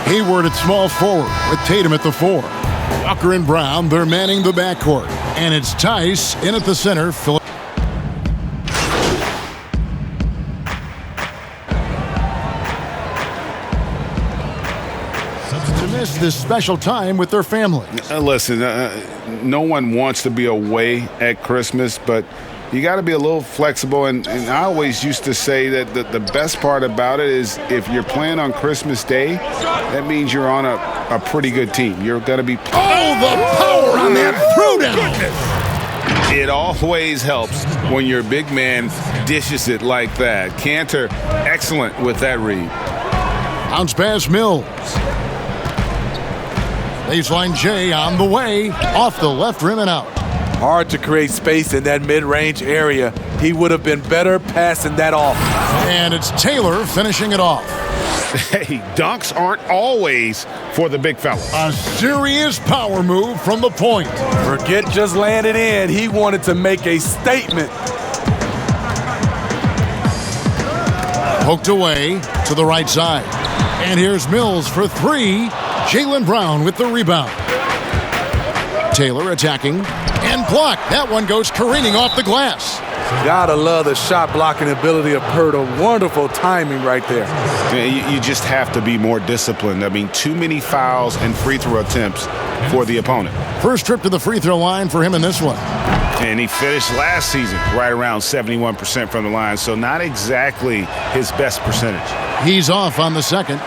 Hayward at small forward with Tatum at the 4. Walker and Brown, they're manning the backcourt. And it's Tice in at the center. To miss this special time with their family. Listen, no one wants to be away at Christmas, but you got to be a little flexible. And I always used to say that the best part about it is if you're playing on Christmas Day, that means you're on a pretty good team. You're going to be... Oh, the power on that throwdown! It always helps when your big man dishes it like that. Cantor, excellent with that read. Bounce pass Mills. Baseline J on the way. Off the left rim and out. Hard to create space in that mid-range area. He would have been better passing that off. And it's Taylor finishing it off. Hey, dunks aren't always for the big fella. A serious power move from the point. Forget just laying it in. He wanted to make a statement. Poked away to the right side. And here's Mills for 3. Jaylen Brown with the rebound. Taylor attacking and blocked. That one goes careening off the glass. Gotta love the shot blocking ability of Pirtle. Wonderful timing right there. You just have to be more disciplined. I mean, too many fouls and free throw attempts for the opponent. First trip to the free throw line for him in this one. And he finished last season right around 71% from the line, so not exactly his best percentage. He's off on the second.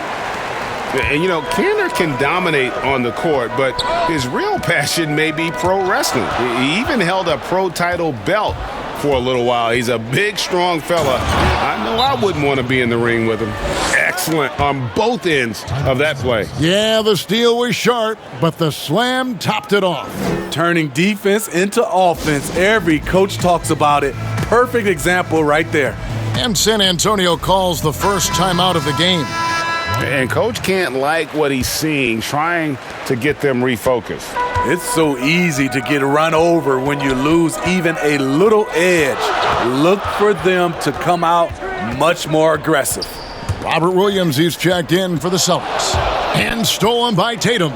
And, Cantor can dominate on the court, but his real passion may be pro wrestling. He even held a pro title belt for a little while. He's a big, strong fella. I know I wouldn't want to be in the ring with him. Excellent on both ends of that play. Yeah, the steal was sharp, but the slam topped it off. Turning defense into offense. Every coach talks about it. Perfect example right there. And San Antonio calls the first timeout of the game. And Coach can't like what he's seeing, trying to get them refocused. It's so easy to get run over when you lose even a little edge. Look for them to come out much more aggressive. Robert Williams, he's checked in for the Celtics. And stolen by Tatum.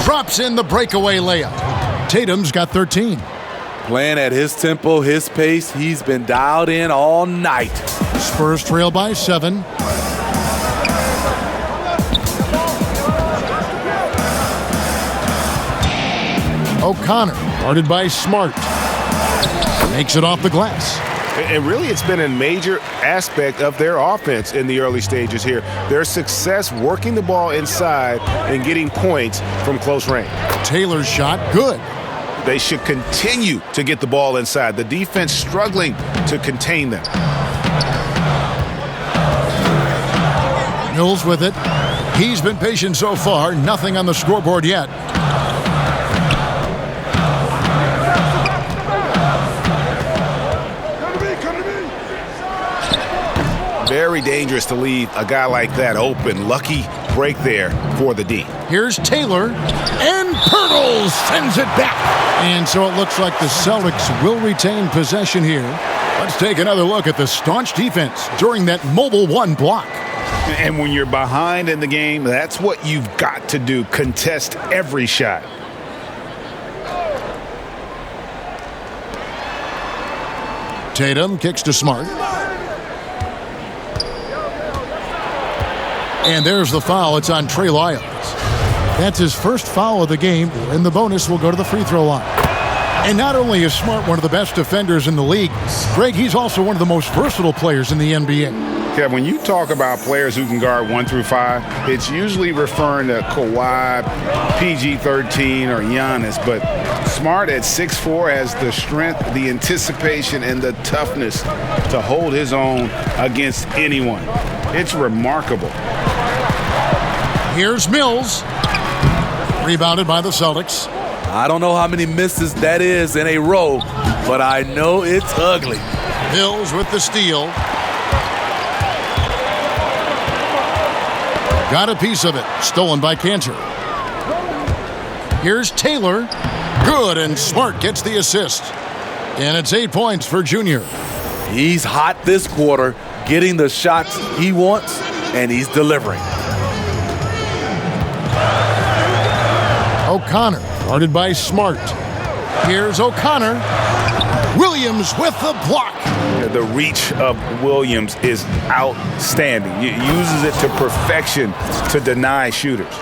Drops in the breakaway layup. Tatum's got 13. Playing at his tempo, his pace, he's been dialed in all night. Spurs trail by 7. O'Connor, guarded by Smart. Makes it off the glass. And really, it's been a major aspect of their offense in the early stages here. Their success working the ball inside and getting points from close range. Taylor's shot, good. They should continue to get the ball inside. The defense struggling to contain them. Mills with it. He's been patient so far. Nothing on the scoreboard yet. Very dangerous to leave a guy like that open. Lucky break there for the D. Here's Taylor, and Pirtle sends it back. And so it looks like the Celtics will retain possession here. Let's take another look at the staunch defense during that mobile 1 block. And when you're behind in the game, that's what you've got to do. Contest every shot. Tatum kicks to Smart. And there's the foul. It's on Trey Lyles. That's his first foul of the game, and the bonus will go to the free throw line. And not only is Smart one of the best defenders in the league, Greg, he's also one of the most versatile players in the NBA. Yeah, when you talk about players who can guard 1 through 5, it's usually referring to Kawhi, PG-13, or Giannis. But Smart at 6'4" has the strength, the anticipation, and the toughness to hold his own against anyone. It's remarkable. Here's Mills. Rebounded by the Celtics. I don't know how many misses that is in a row, but I know it's ugly. Mills with the steal. Got a piece of it. Stolen by Cantor. Here's Taylor. Good, and Smart gets the assist. And it's 8 points for Junior. He's hot this quarter, getting the shots he wants, and he's delivering. O'Connor, guarded by Smart. Here's O'Connor. Williams with the block. The reach of Williams is outstanding. He uses it to perfection to deny shooters.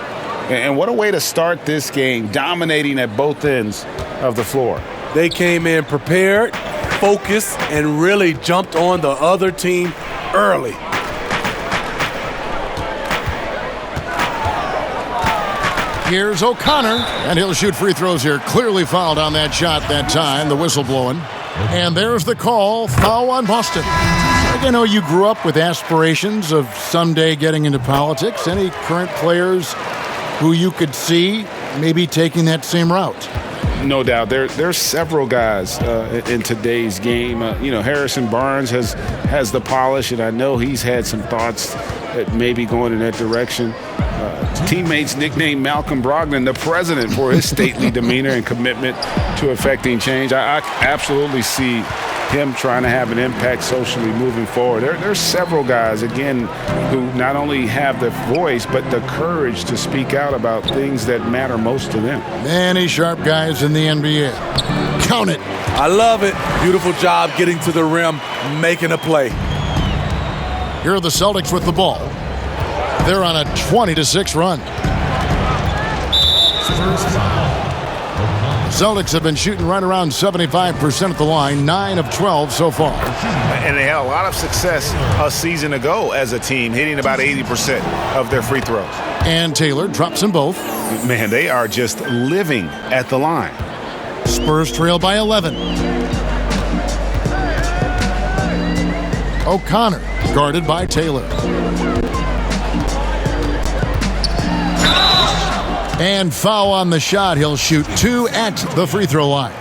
And what a way to start this game, dominating at both ends of the floor. They came in prepared, focused, and really jumped on the other team early. Here's O'Connor, and he'll shoot free throws here. Clearly fouled on that shot that time, the whistle blowing. And there's the call, foul on Boston. I know you grew up with aspirations of someday getting into politics. Any current players who you could see maybe taking that same route? No doubt. There's several guys in today's game. Harrison Barnes has the polish, and I know he's had some thoughts at maybe going in that direction. Teammates nicknamed Malcolm Brogdon the president for his stately demeanor and commitment to affecting change. I absolutely see him trying to have an impact socially moving forward. There's several guys, again, who not only have the voice but the courage to speak out about things that matter most to them. Many sharp guys in the NBA. Count it. I love it. Beautiful job getting to the rim, making a play. Here are the Celtics with the ball. They're on a 20-6 run. Celtics have been shooting right around 75% at the line, 9 of 12 so far. And they had a lot of success a season ago as a team, hitting about 80% of their free throws. And Taylor drops them both. Man, they are just living at the line. Spurs trail by 11. O'Connor, guarded by Taylor. And foul on the shot. He'll shoot 2 at the free throw line.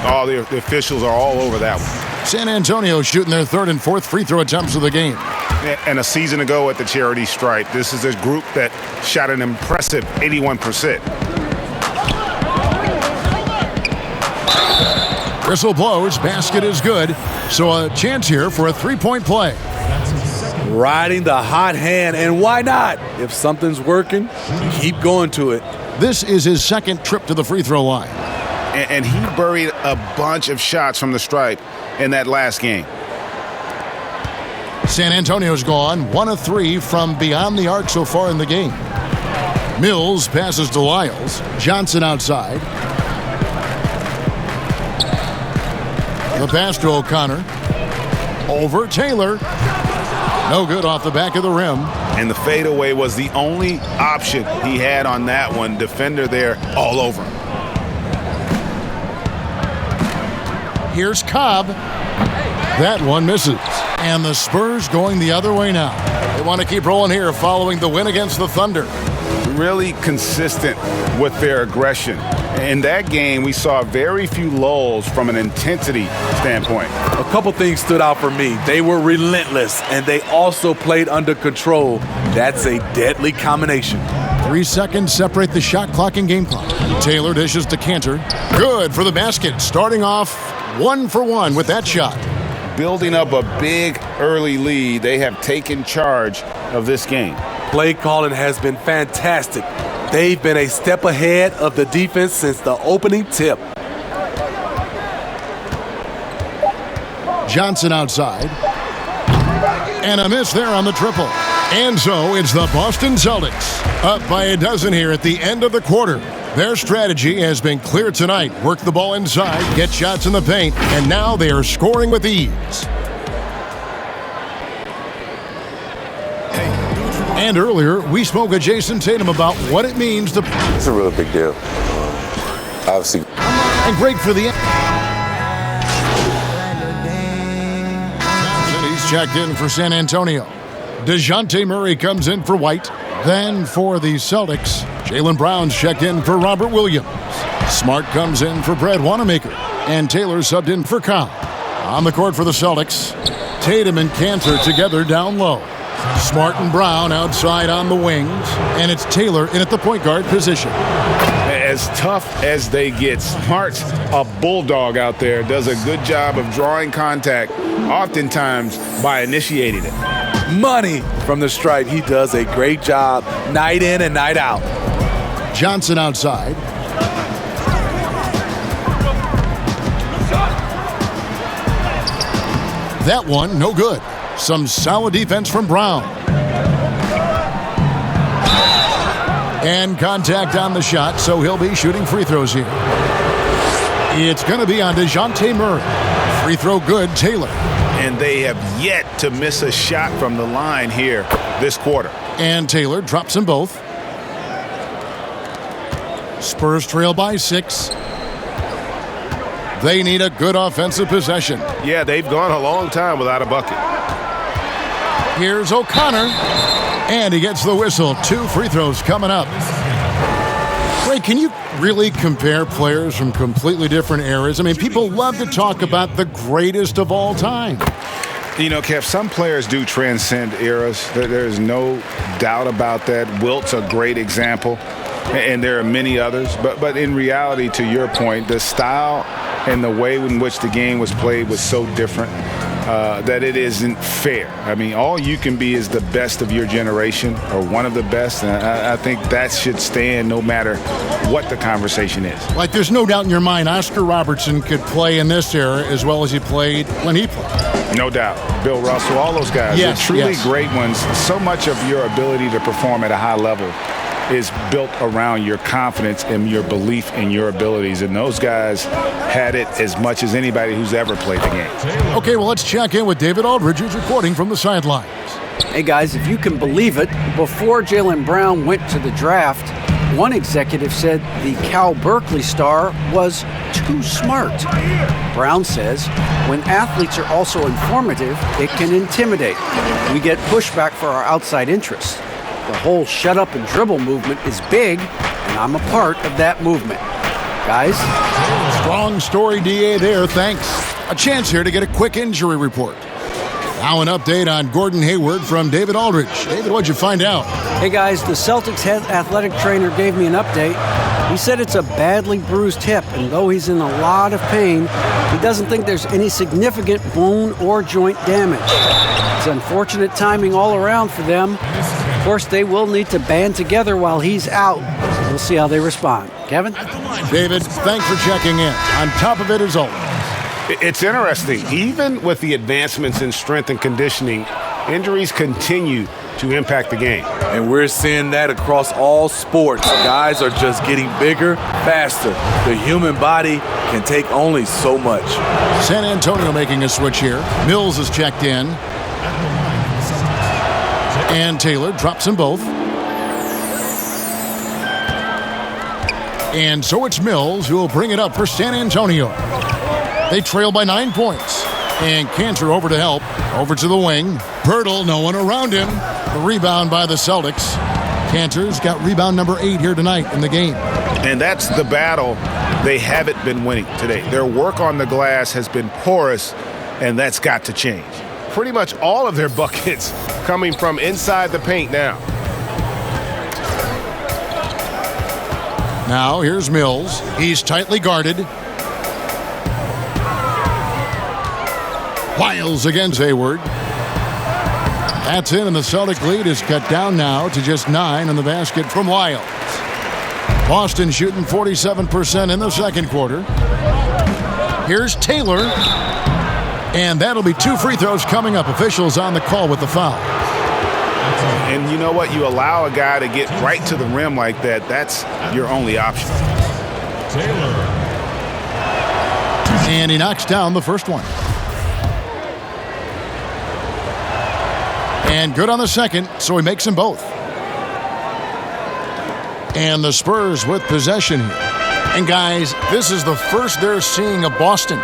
Oh, the officials are all over that one. San Antonio shooting their 3rd and 4th free throw attempts of the game. And a season ago at the charity stripe, this is a group that shot an impressive 81%. Whistle blows, basket is good. So a chance here for a 3-point play. Riding the hot hand, and why not? If something's working, keep going to it. This is his 2nd trip to the free throw line. And he buried a bunch of shots from the stripe in that last game. San Antonio's gone 1 of 3 from beyond the arc so far in the game. Mills passes to Lyles. Johnson outside. The pass to O'Connor. Over Taylor. No good off the back of the rim. And the fadeaway was the only option he had on that one. Defender there all over him. Here's Cobb. That one misses. And the Spurs going the other way now. They want to keep rolling here following the win against the Thunder. Really consistent with their aggression. In that game, we saw very few lulls from an intensity standpoint. A couple things stood out for me. They were relentless, and they also played under control. That's a deadly combination. 3 seconds separate the shot clock and game clock. Taylor dishes to Cantor. Good for the basket. Starting off 1 for 1 with that shot. Building up a big early lead, they have taken charge of this game. Play calling has been fantastic. They've been a step ahead of the defense since the opening tip. Johnson outside. And a miss there on the triple. And so it's the Boston Celtics up by a dozen here at the end of the quarter. Their strategy has been clear tonight. Work the ball inside, get shots in the paint, and now they are scoring with ease. And earlier, we spoke with Jason Tatum about what it means to... It's a really big deal. Obviously. And great for the... He's checked in for San Antonio. DeJounte Murray comes in for White. Then for the Celtics, Jaylen Brown's checked in for Robert Williams. Smart comes in for Brad Wanamaker. And Taylor subbed in for Cobb. On the court for the Celtics, Tatum and Cantor together down low. Smart and Brown outside on the wings, and it's Taylor in at the point guard position. As tough as they get, Smart's a bulldog out there, does a good job of drawing contact, oftentimes by initiating it. Money from the stripe. He does a great job night in and night out. Johnson outside. That one, no good. Some solid defense from Brown. And contact on the shot, so he'll be shooting free throws here. It's going to be on DeJounte Murray. Free throw good, Taylor. And they have yet to miss a shot from the line here this quarter. And Taylor drops them both. Spurs trail by 6. They need a good offensive possession. Yeah, they've gone a long time without a bucket. Here's O'Connor. And he gets the whistle. 2 free throws coming up. Ray, can you really compare players from completely different eras? I mean, people love to talk about the greatest of all time. You know, Kev, some players do transcend eras. There's no doubt about that. Wilt's a great example, and there are many others. But in reality, to your point, the style and the way in which the game was played was so different that it isn't fair. I mean, all you can be is the best of your generation or one of the best, and I think that should stand no matter what the conversation is. Like, there's no doubt in your mind Oscar Robertson could play in this era as well as he played when he played. No doubt. Bill Russell, all those guys. Yes, They're truly yes. great ones. So much of your ability to perform at a high level is built around your confidence and your belief in your abilities. And those guys had it as much as anybody who's ever played the game. Okay, well, let's check in with David Aldridge, who's reporting from the sidelines. Hey, guys, if you can believe it, before Jaylen Brown went to the draft, one executive said the Cal Berkeley star was too smart. Brown says, when athletes are also informative, it can intimidate. We get pushback for our outside interests. The whole shut up and dribble movement is big, and I'm a part of that movement. Guys? Strong story, DA, there. Thanks. A chance here to get a quick injury report. Now an update on Gordon Hayward from David Aldridge. David, what'd you find out? Hey, guys, the Celtics head athletic trainer gave me an update. He said it's a badly bruised hip, and though he's in a lot of pain, he doesn't think there's any significant bone or joint damage. It's unfortunate timing all around for them. Of course, they will need to band together while he's out. We'll see how they respond. Kevin? David, thanks for checking in. On top of it as always. It's interesting. Even with the advancements in strength and conditioning, injuries continue to impact the game. And we're seeing that across all sports. Guys are just getting bigger, faster. The human body can take only so much. San Antonio making a switch here. Mills is checked in. And Taylor drops them both. And so it's Mills who will bring it up for San Antonio. They trail by 9 points. And Cantor over to help. Over to the wing. Pirtle, no one around him. The rebound by the Celtics. Cantor's got rebound number 8 here tonight in the game. And that's the battle they haven't been winning today. Their work on the glass has been porous, and that's got to change. Pretty much all of their buckets coming from inside the paint now. Now here's Mills. He's tightly guarded. Wiles against Hayward. That's in, and the Celtic lead is cut down now to just 9 in the basket from Wiles. Boston shooting 47% in the second quarter. Here's Taylor. And that'll be 2 free throws coming up. Officials on the call with the foul. And you know what? You allow a guy to get right to the rim like that, that's your only option. And he knocks down the first one. And good on the second, so he makes them both. And the Spurs with possession here. And guys, this is the first they're seeing of Boston.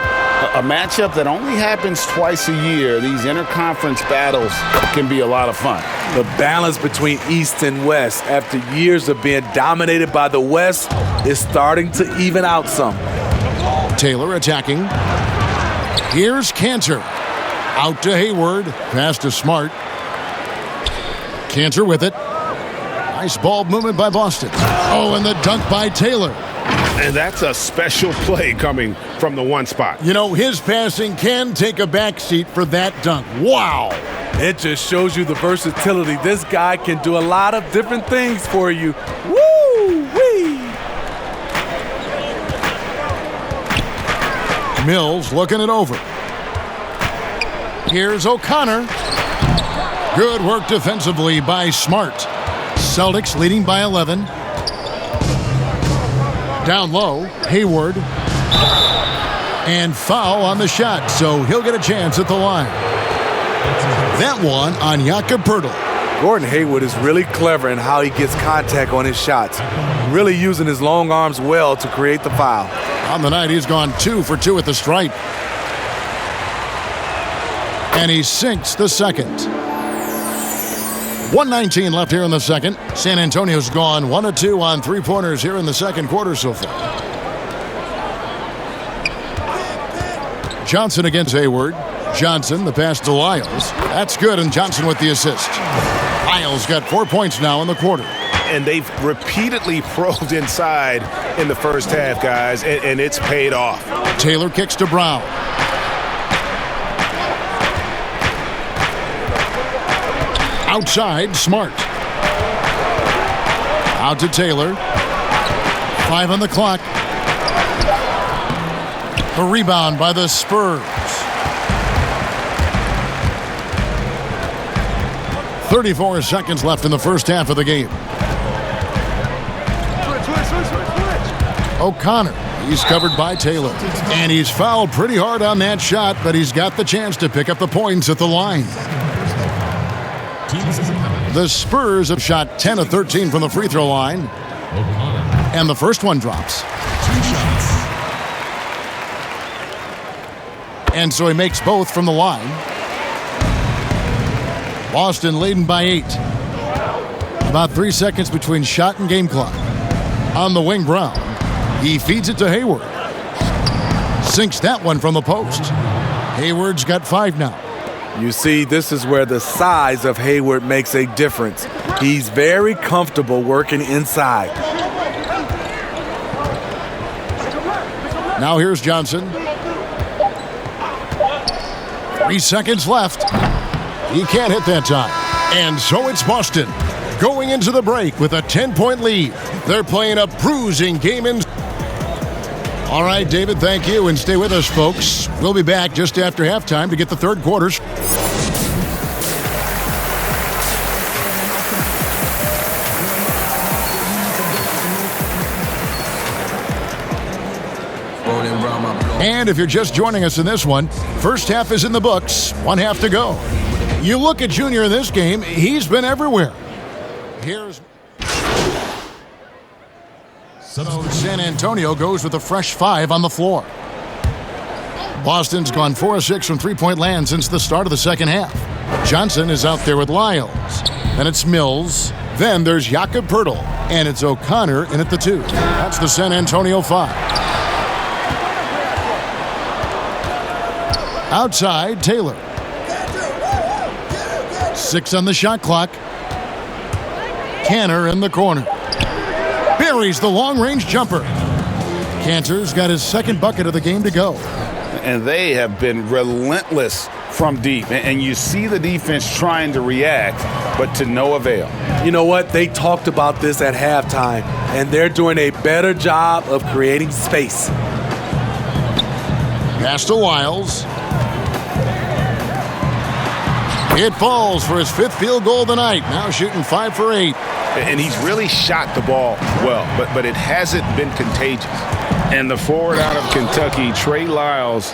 A matchup that only happens twice a year. These interconference battles can be a lot of fun. The balance between East and West after years of being dominated by the West is starting to even out some. Taylor attacking. Here's Cantor. Out to Hayward. Pass to Smart. Cantor with it. Nice ball movement by Boston. Oh, and the dunk by Taylor. And that's a special play coming from the one spot. You know, his passing can take a backseat for that dunk. Wow. It just shows you the versatility. This guy can do a lot of different things for you. Woo-wee! Mills looking it over. Here's O'Connor. Good work defensively by Smart. Celtics leading by 11. Down low, Hayward. And foul on the shot, so he'll get a chance at the line. That one on Jakob Poeltl. Gordon Hayward is really clever in how he gets contact on his shots, really using his long arms well to create the foul. On the night, he's gone 2 for 2 at the stripe. And he sinks the second. 1:19 left here in the second. San Antonio's gone 1 of 2 on three-pointers here in the second quarter so far. Johnson against Hayward. Johnson, the pass to Lyles. That's good, and Johnson with the assist. Lyles got 4 points now in the quarter. And they've repeatedly probed inside in the first half, guys, and it's paid off. Taylor kicks to Brown. Outside, Smart. Out to Taylor. 5 on the clock. The rebound by the Spurs. 34 seconds left in the first half of the game. O'Connor, he's covered by Taylor. And he's fouled pretty hard on that shot, but he's got the chance to pick up the points at the line. The Spurs have shot 10 of 13 from the free throw line. And the first one drops. And so he makes both from the line. Boston leading by 8. About 3 seconds between shot and game clock. On the wing, Brown. He feeds it to Hayward. Sinks that one from the post. Hayward's got 5 now. You see, this is where the size of Hayward makes a difference. He's very comfortable working inside. Now here's Johnson. 3 seconds left. He can't hit that time. And so it's Boston going into the break with a 10-point lead. They're playing a bruising game in. All right, David, thank you, and stay with us, folks. We'll be back just after halftime to get the third quarters. And if you're just joining us in this one, first half is in the books, 1 half to go. You look at Junior in this game, he's been everywhere. Here's... So San Antonio goes with a fresh 5 on the floor. Boston's gone 4 of 6 from three-point land since the start of the second half. Johnson is out there with Lyles. Then it's Mills. Then there's Jakob Poeltl. And it's O'Connor in at the 2. That's the San Antonio 5. Outside, Taylor. 6 on the shot clock. Cantor in the corner. Buries the long-range jumper. Cantor's got his second bucket of the game to go. And they have been relentless from deep. And you see the defense trying to react, but to no avail. You know what? They talked about this at halftime, and they're doing a better job of creating space. Pass to Lyles. It falls for his 5th field goal of the night. Now shooting 5 for 8. And he's really shot the ball well, but it hasn't been contagious. And the forward out of Kentucky, Trey Lyles,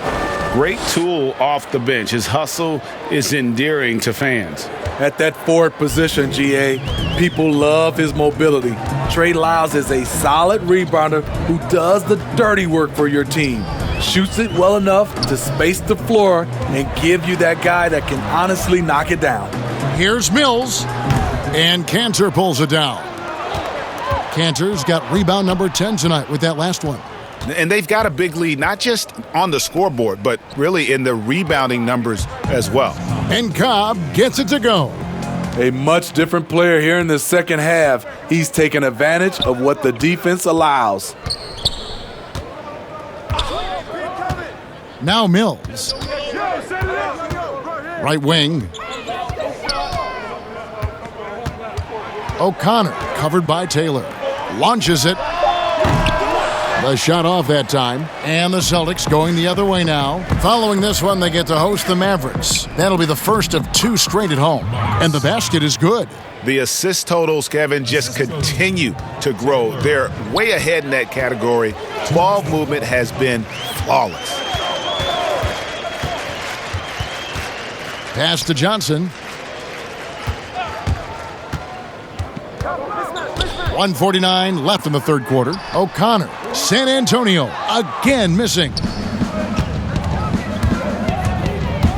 great tool off the bench. His hustle is endearing to fans. At that forward position, GA, people love his mobility. Trey Lyles is a solid rebounder who does the dirty work for your team. Shoots it well enough to space the floor and give you that guy that can honestly knock it down. Here's Mills. And Cantor pulls it down. Cantor's got rebound number 10 tonight with that last one. And they've got a big lead, not just on the scoreboard, but really in the rebounding numbers as well. And Cobb gets it to go. A much different player here in the second half. He's taking advantage of what the defense allows. Now Mills. Right wing. O'Connor covered by Taylor. Launches it. The shot off that time. And the Celtics going the other way now. Following this one, they get to host the Mavericks. That'll be the first of 2 straight at home. And the basket is good. The assist totals, Kevin, just continue to grow. They're way ahead in that category. Ball movement has been flawless. Pass to Johnson. 1:49 left in the third quarter. O'Connor. San Antonio again missing.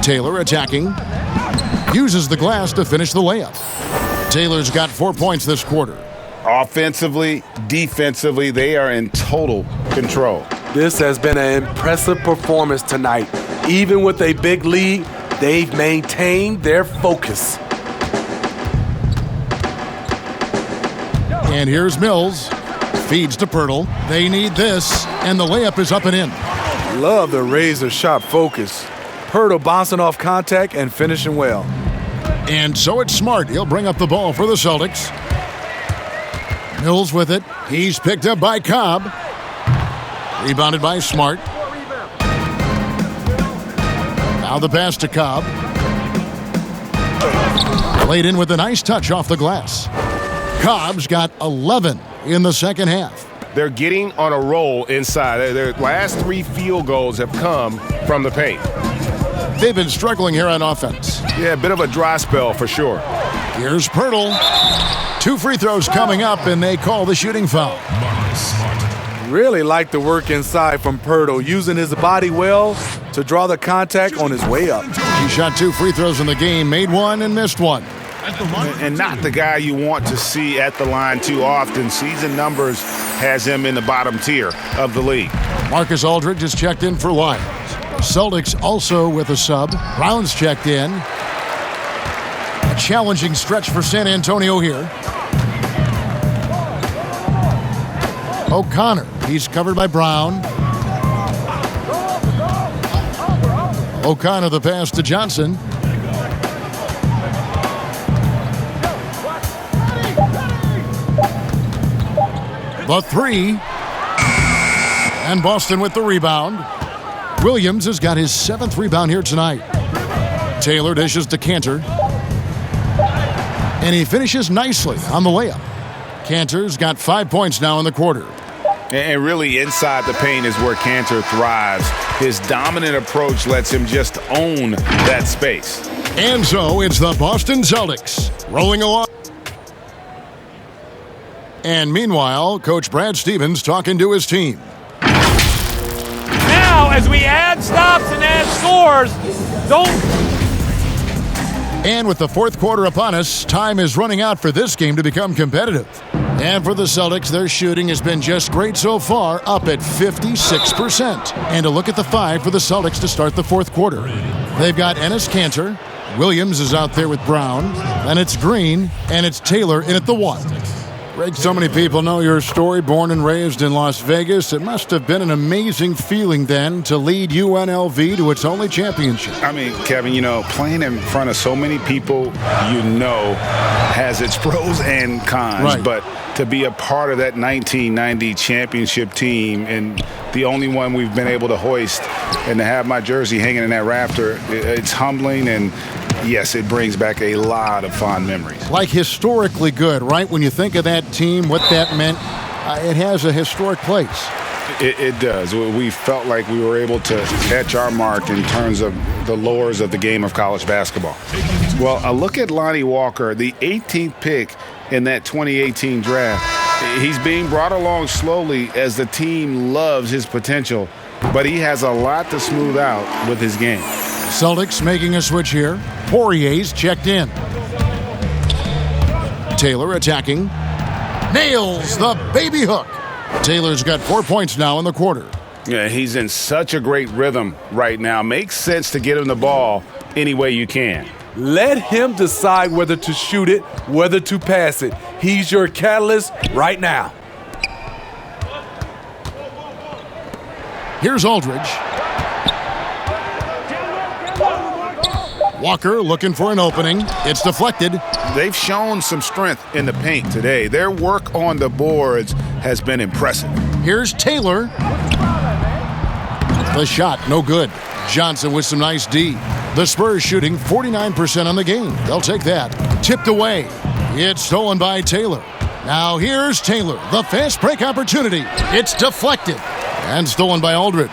Taylor attacking. Uses the glass to finish the layup. Taylor's got 4 points this quarter. Offensively, defensively, they are in total control. This has been an impressive performance tonight. Even with a big lead, they've maintained their focus. And here's Mills. Feeds to Pirtle. They need this, and the layup is up and in. Love the razor-sharp focus. Pirtle bouncing off contact and finishing well. And so it's Smart. He'll bring up the ball for the Celtics. Mills with it. He's picked up by Cobb. Rebounded by Smart. Now the pass to Cobb. Laid in with a nice touch off the glass. Cobb's got 11 in the second half. They're getting on a roll inside. Their last 3 field goals have come from the paint. They've been struggling here on offense. Yeah, a bit of a dry spell for sure. Here's Pirtle. 2 free throws coming up, and they call the shooting foul. Really like the work inside from Pirtle, using his body well to draw the contact on his way up. He shot 2 free throws in the game, made 1 and missed 1. And not the guy you want to see at the line too often. Season numbers has him in the bottom tier of the league. Marcus Aldridge is checked in for Lyons. Celtics also with a sub. Brown's checked in. A challenging stretch for San Antonio here. O'Connor, he's covered by Brown. O'Connor the pass to Johnson. The 3. And Boston with the rebound. Williams has got his 7th rebound here tonight. Taylor dishes to Cantor. And he finishes nicely on the layup. Cantor's got 5 points now in the quarter. And really inside the paint is where Cantor thrives. His dominant approach lets him just own that space. And so it's the Boston Celtics rolling along. And meanwhile, Coach Brad Stevens talking to his team. Now, as we add stops and add scores, And with the fourth quarter upon us, time is running out for this game to become competitive. And for the Celtics, their shooting has been just great so far, up at 56%. And a look at the 5 for the Celtics to start the fourth quarter. They've got Enes Kanter. Williams is out there with Brown. Then it's Green, and it's Taylor in at the 1. Greg, so many people know your story, born and raised in Las Vegas. It must have been an amazing feeling then to lead UNLV to its only championship. I mean, Kevin, playing in front of so many people, has its pros and cons. Right. But to be a part of that 1990 championship team and the only one we've been able to hoist and to have my jersey hanging in that rafter, it's humbling and yes, it brings back a lot of fond memories. Like historically good, right? When you think of that team, what that meant, it has a historic place. It does. We felt like we were able to etch our mark in terms of the lures of the game of college basketball. Well, a look at Lonnie Walker, the 18th pick in that 2018 draft. He's being brought along slowly as the team loves his potential, but he has a lot to smooth out with his game. Celtics making a switch here. Poirier's checked in. Taylor attacking. Nails the baby hook. Taylor's got 4 points now in the quarter. Yeah, he's in such a great rhythm right now. Makes sense to get him the ball any way you can. Let him decide whether to shoot it, whether to pass it. He's your catalyst right now. Here's Aldridge. Walker looking for an opening. It's deflected. They've shown some strength in the paint today. Their work on the boards has been impressive. Here's Taylor. The shot, no good. Johnson with some nice D. The Spurs shooting 49% on the game. They'll take that. Tipped away. It's stolen by Taylor. Now here's Taylor. The fast break opportunity. It's deflected. And stolen by Aldridge.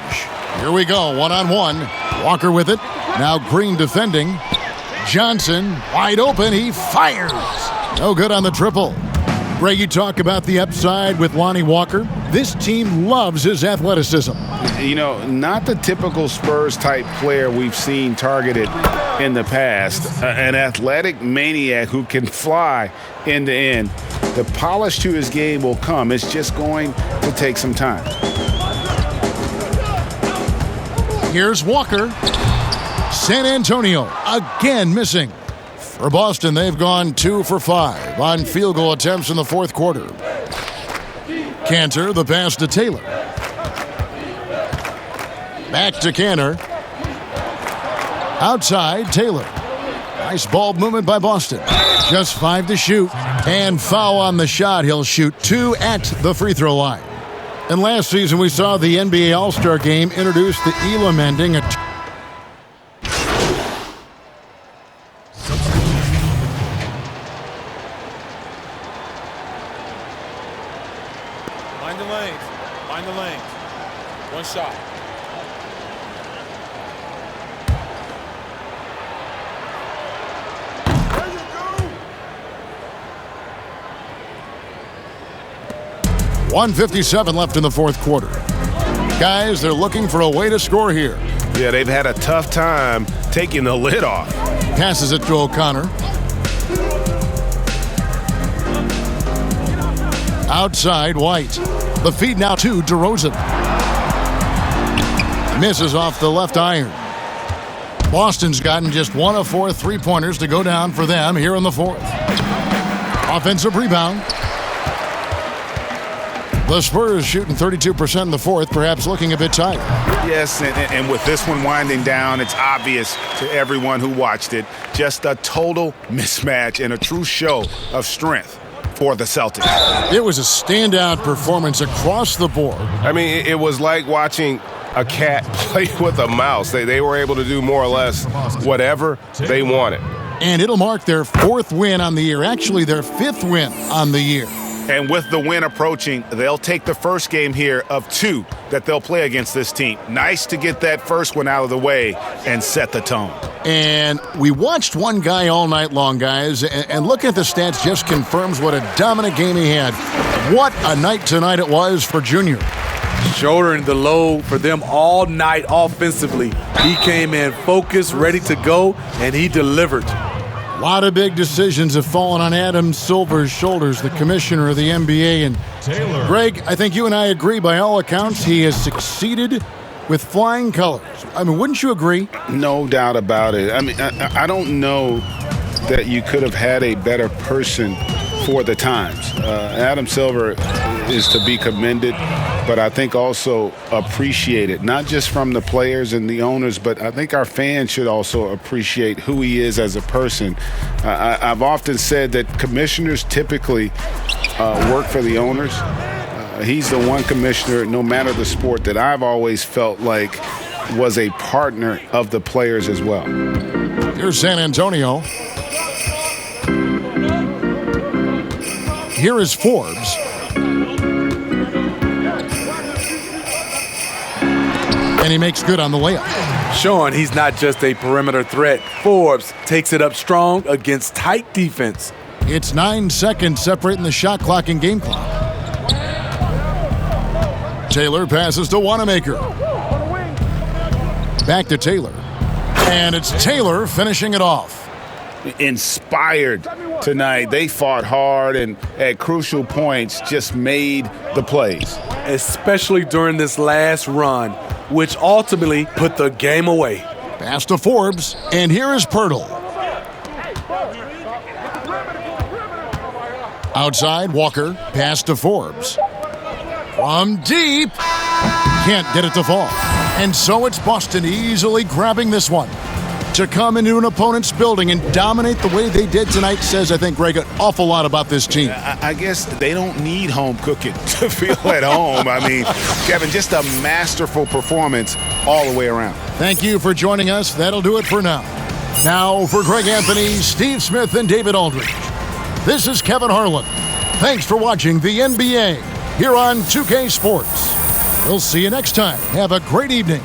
Here we go, one-on-one. Walker with it. Now Green defending. Johnson, wide open. He fires. No good on the triple. Greg, you talk about the upside with Lonnie Walker. This team loves his athleticism. You know, not the typical Spurs-type player we've seen targeted in the past. An athletic maniac who can fly end to end. The polish to his game will come. It's just going to take some time. Here's Walker. San Antonio again missing. For Boston, they've gone 2 for 5 on field goal attempts in the fourth quarter. Cantor, the pass to Taylor. Back to Cantor. Outside, Taylor. Nice ball movement by Boston. Just 5 to shoot. And foul on the shot. He'll shoot 2 at the free throw line. And last season, we saw the NBA All-Star Game introduce the Elam ending. Find the lanes. Find the lanes. One shot. There you go. 1:57 left in the fourth quarter. Guys, they're looking for a way to score here. Yeah, they've had a tough time taking the lid off. Passes it to O'Connor. Outside, White. The feed now to DeRozan. Misses off the left iron. Boston's gotten just 1 of 4 three-pointers to go down for them here in the fourth. Offensive rebound. The Spurs shooting 32% in the fourth, perhaps looking a bit tight. Yes, and with this one winding down, it's obvious to everyone who watched it. Just a total mismatch and a true show of strength for the Celtics. It was a standout performance across the board. I mean, it was like watching a cat play with a mouse. They were able to do more or less whatever they wanted. And it'll mark their 4th win on the year, actually their 5th win on the year. And with the win approaching, they'll take the first game here of 2 that they'll play against this team. Nice to get that first one out of the way and set the tone. And we watched one guy all night long, guys, and looking at the stats just confirms what a dominant game he had. What a night tonight it was for Junior. Shouldering the load for them all night offensively. He came in focused, ready to go, and he delivered. A lot of big decisions have fallen on Adam Silver's shoulders, the commissioner of the NBA. And Taylor. Greg, I think you and I agree, by all accounts, he has succeeded with flying colors. I mean, wouldn't you agree? No doubt about it. I mean, I don't know that you could have had a better person for the times. Adam Silver is to be commended, but I think also appreciated, not just from the players and the owners, but I think our fans should also appreciate who he is as a person. I've often said that commissioners typically work for the owners. He's the one commissioner, no matter the sport, that I've always felt like was a partner of the players as well. Here's San Antonio. Here is Forbes. And he makes good on the layup. Showing he's not just a perimeter threat. Forbes takes it up strong against tight defense. It's 9 seconds separating the shot clock and game clock. Taylor passes to Wanamaker. Back to Taylor. And it's Taylor finishing it off. Inspired tonight. They fought hard and at crucial points just made the plays. Especially during this last run, which ultimately put the game away. Pass to Forbes, and here is Pirtle. Outside, Walker, pass to Forbes. From deep, can't get it to fall. And so it's Boston easily grabbing this one. To come into an opponent's building and dominate the way they did tonight says, I think, Greg, an awful lot about this team. I guess they don't need home cooking to feel at home. I mean, Kevin, just a masterful performance all the way around. Thank you for joining us. That'll do it for now. Now, for Greg Anthony, Steve Smith, and David Aldridge, this is Kevin Harlan. Thanks for watching the NBA here on 2K Sports. We'll see you next time. Have a great evening.